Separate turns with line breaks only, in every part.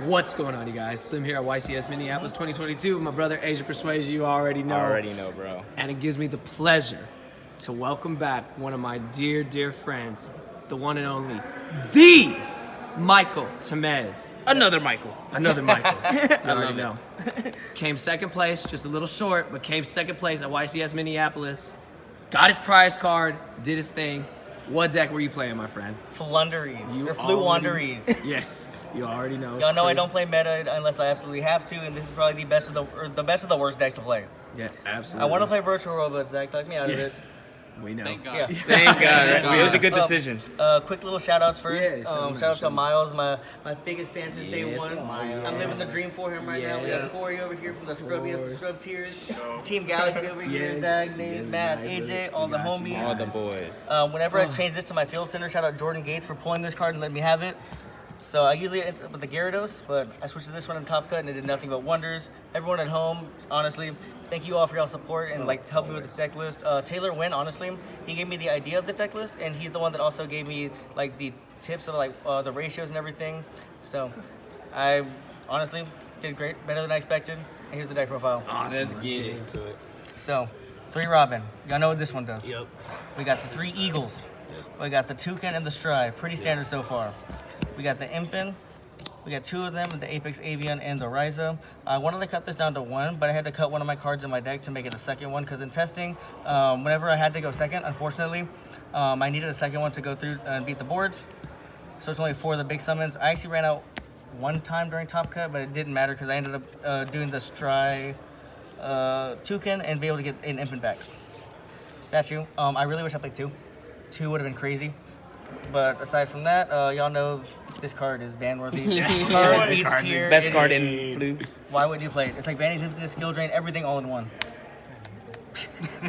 What's going on, you guys? Slim here at YCS Minneapolis 2022 with my brother Asia Persuasion. You already know.
Already know, bro.
And it gives me the pleasure to welcome back one of my dear, dear friends, the one and only, the Michael Tamez.
Another Michael.
Another Michael. You already know. Came second place, just a little short, but came second place at YCS Minneapolis. Got his prize card, did his thing. What deck were you playing, my friend?
FLOOWANDEREEZE, or FLOOWANDEREEZE.
Yes, you already know.
Y'all know I don't play meta unless I absolutely have to, and this is probably the best of the worst decks to play.
Yeah, absolutely.
I want to play Virtual World, but Zach talked me out of
Yes,
it.
we know.
Thank God.
Yeah.
Thank God. It was a good decision.
Quick little shout outs first.
Yeah,
shout out to Miles, my biggest fan since day
Yes,
one.
Miles.
I'm living the dream for him right now. We got
Yes.
Corey over here from the Scrubbiest
course.
Scrub Tiers. Team Galaxy over here,
Yes.
Zach, Nate,
Yes,
Matt,
guys.
AJ, all
We
the
got you
homies.
All the boys.
Whenever I change this to my field center, shout out Jordan Gates for pulling this card and letting me have it. So I usually end up with the Gyarados, but I switched to this one in Top Cut and it did nothing but wonders. Everyone at home, honestly, thank you all for y'all support and like helping me with the deck list. Taylor Wynn, honestly, he gave me the idea of the deck list and he's the one that also gave me like the tips of like the ratios and everything. So I honestly did great, better than I expected. And here's the deck profile.
Awesome.
Let's get it.
into it.
So 3 Robin, y'all know what this one does.
Yep.
We got the 3 Eagles. We got the Toucan and the Stride. Pretty standard so far. We got the Impin. We got 2 of them, the Apex Avian and the Ryza. I wanted to cut this down to 1, but I had to cut one of my cards in my deck to make it a second one because in testing, whenever I had to go second, unfortunately, I needed a second one to go through and beat the boards. So it's only 4 of the big summons. I actually ran out one time during Top Cut, but it didn't matter because I ended up doing the Stride Toucan and be able to get an Impin back. Statue. I really wish I played 2. 2 would have been crazy. But aside from that, y'all know this card is ban-worthy. Card beats tier.
Best
It
card
is-
in Blue.
Why would you play it? It's like Vanity Infinite, Skill Drain, everything all in one.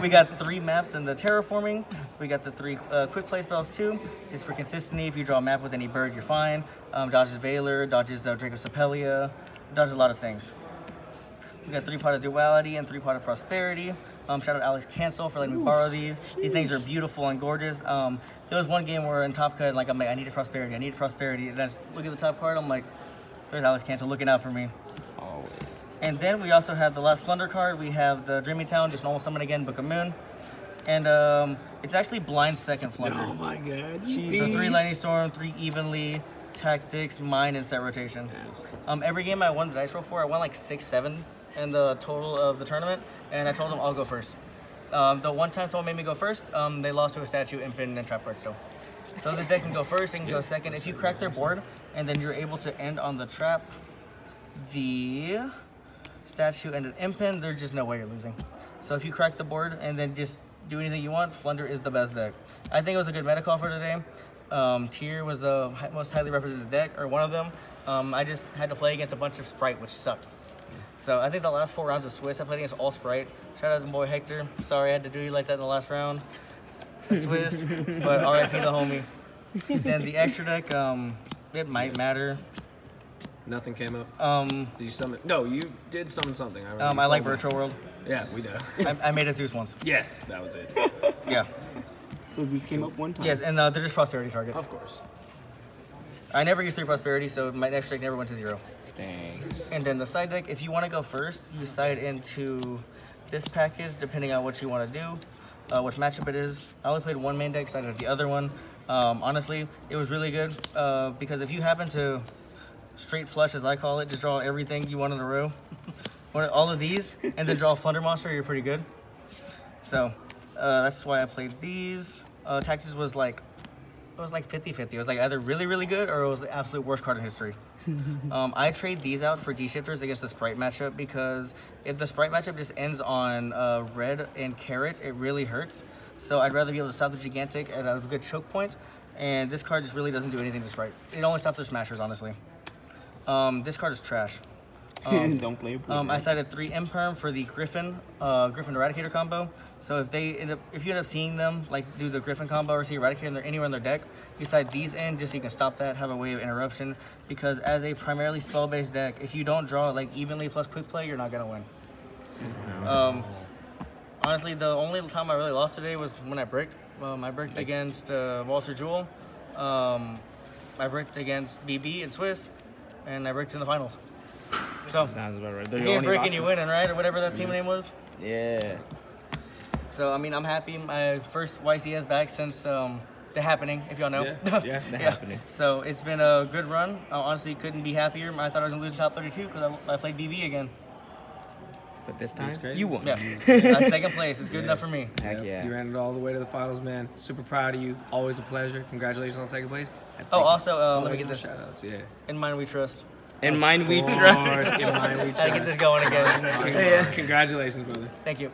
We got 3 maps in the Terraforming. We got the 3 quick play spells too, just for consistency. If you draw a map with any bird, you're fine. Dodges Valor, dodges Drake of Sepelia, dodges a lot of things. We got 3 Pot of Duality and 3 Pot of Prosperity. Shout out Alex Cancel for letting me borrow these. These things are beautiful and gorgeous. There was one game where in Top Cut, like I'm like, I needed Prosperity, I needed Prosperity. And I just look at the top card, I'm like, there's Alex Cancel looking out for me.
Always.
And then we also have the last Flunder card. We have the Dreamy Town, just normal summon again, Book of Moon. And it's actually blind second Flunder.
Oh my God.
So 3 Lightning Storm, 3 Evenly, Tactics, Mine, and Set Rotation. Every game I won the dice roll for, I won like 6-7 in the total of the tournament, and I told them I'll go first. The one time someone made me go first, they lost to a statue, Impin, and Trap Card still. So this deck can go first, it can go second. If you crack their board, and then you're able to end on the Trap, the statue, and an Impin, there's just no way you're losing. So if you crack the board and then just do anything you want, Flunder is the best deck. I think it was a good meta call for today. Tier was the most highly represented deck, or one of them. I just had to play against a bunch of Sprite, which sucked. So I think the last 4 rounds of Swiss, I played against all Sprite. Shout out to my boy Hector. Sorry I had to do you like that in the last round. Swiss, but RIP the homie. Then the extra deck, it might matter.
Nothing came up. Did you summon? No, you did summon something. I remember you
I like
told me.
Virtual World.
Yeah, we know.
I made a Zeus once.
Yes, that was it.
Yeah.
So Zeus came up one time.
Yes, and they're just prosperity targets.
Of course.
I never used 3 prosperity, so my extra deck never went to 0.
Dang.
And then the side deck, if you want to go first, you side into this package, depending on what you want to do, which matchup it is. I only played 1 main deck, sided the other one. Honestly, it was really good, because if you happen to straight flush, as I call it, just draw everything you want in a row, all of these, and then draw a Flunder Monster, you're pretty good. So, that's why I played these. Tactics was like, it was like 50-50. It was like either really, really good or it was the absolute worst card in history. I trade these out for D-shifters against the Sprite matchup because if the Sprite matchup just ends on red and carrot, it really hurts. So I'd rather be able to stop the Gigantic at a good choke point, and this card just really doesn't do anything to Sprite. It only stops their Smashers, honestly. This card is trash.
Don't play it.
I sided 3 Imperm for the Griffin Eradicator combo. So if you end up seeing them like do the Griffin combo or see Eradicator anywhere in their deck, you side these in just so you can stop that, have a way of interruption. Because as a primarily spell-based deck, if you don't draw like evenly plus quick play, you're not gonna win. Honestly, the only time I really lost today was when I bricked. I bricked against Walter Jewell. I bricked against BB and Swiss. and I bricked in the finals. So,
Sounds about right.
if
They're
you
your
get
only
bricking, you
losses.
winning, right? Or whatever that team name was.
Yeah.
So, I mean, I'm happy. My first YCS back since the happening, if y'all know.
Yeah.
The happening.
So, it's been a good run. I honestly couldn't be happier. I thought I was going to lose in top 32 because I played BB again.
But this time,
That's crazy.
you won.
Yeah. Second place is good enough for me.
Heck yeah.
You ran it all the way to the finals, man. Super proud of you. Always a pleasure. Congratulations on second place.
Oh, also, let me get this.
Shout outs, yeah.
In mind we trust.
In mine we
Of
trust.
course, in mind we
Gotta get this
trust.
going again. Yeah.
Congratulations, brother.
Thank you.